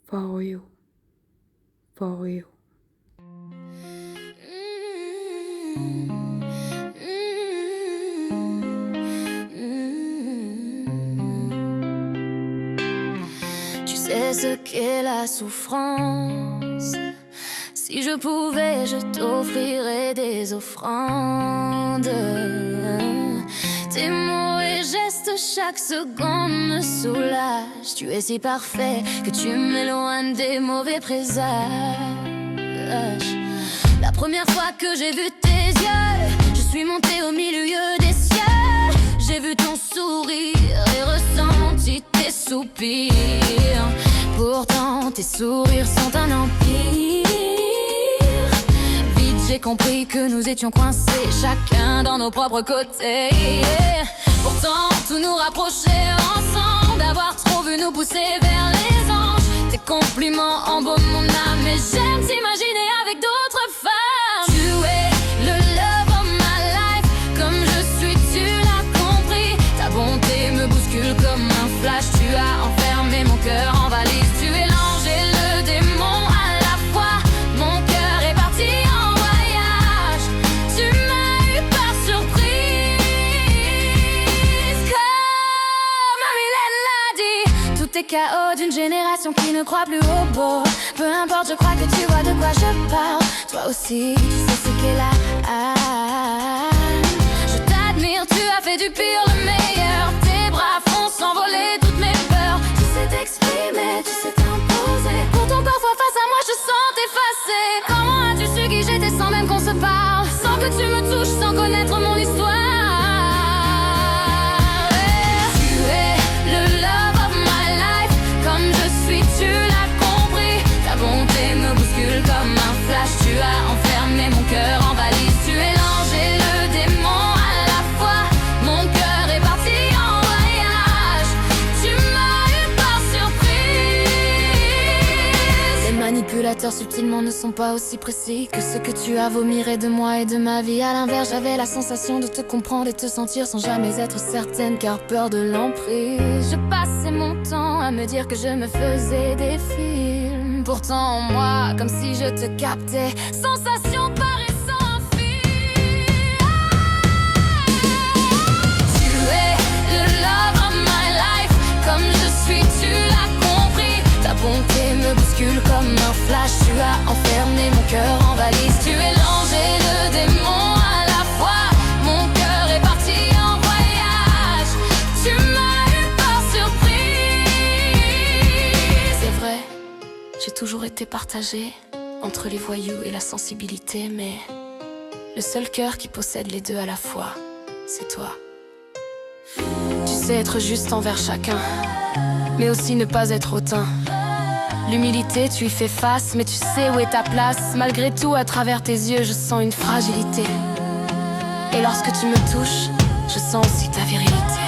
for you, for you. Tu sais ce qu'est la souffrance. Si je pouvais, je t'offrirais des offrandes. Tes mots et gestes chaque seconde me soulagent. Tu es si parfait que tu m'éloignes des mauvais présages. La première fois que j'ai vu tes yeux, je suis montée au milieu des cieux. J'ai vu ton sourire et ressenti tes soupirs. Pourtant tes sourires sont un empire. Vite j'ai compris que nous étions coincés, chacun dans nos propres côtés. Pourtant tout nous rapprochait ensemble, d'avoir trop vu nous pousser vers les anges. Tes compliments embaument mon âme et j'aime t'imaginer avec d'autres femmes. Tu es le love of my life, comme je suis tu l'as compris. Ta bonté me bouscule comme un flash, tu as enfermé mon cœur en valise. Tu es l'ange et le démon à la fois, mon cœur est parti en voyage. Tu m'as eu par surprise, comme Mylène l'a dit. Tout est chaos d'une génération qui ne croit plus au beau. Peu importe, je crois que tu vois de quoi je parle. Toi aussi, tu sais ce qu'est la haine. Je t'admire, tu as fait du pire le meilleur. Tes bras font s'envoler toutes mes peurs. Tu sais t'exprimer, tu sais t'imposer. Pourtant parfois face à moi je sens t'effacer. Comment as-tu su qui j'étais sans même qu'on se parle, sans que tu me touches, sans connaître mon histoire? Tu es le love of my life, comme je suis tu l'as compris. Ta bonté me bouscule comme un flash, tu as enfermé mon cœur en valise. Tu es l'ange et le démon à la fois, mon cœur est parti en voyage. Tu m'as eu par surprise. Les manipulateurs subtilement ne sont pas aussi précis que ce que tu as vomiré de moi et de ma vie. À l'inverse, j'avais la sensation de te comprendre et te sentir sans jamais être certaine, car peur de l'emprise. Je passais mon temps à me dire que je me faisais des films. Pourtant en moi, comme si je te captais, sensation paraissant un film. Tu es le love of my life, comme je suis tu l'as compris. Ta bonté me bouscule comme un flash, tu as enfermé mon cœur en valise. Tu es l'ange et le démon à la fois, mon cœur est parti en voyage. Tu m'as eu par surprise. C'est vrai, j'ai toujours été partagée entre les voyous et la sensibilité, mais le seul cœur qui possède les deux à la fois, c'est toi. Tu sais être juste envers chacun, mais aussi ne pas être hautain. L'humilité, tu y fais face, mais tu sais où est ta place. Malgré tout, à travers tes yeux, je sens une fragilité. Et lorsque tu me touches, je sens aussi ta virilité.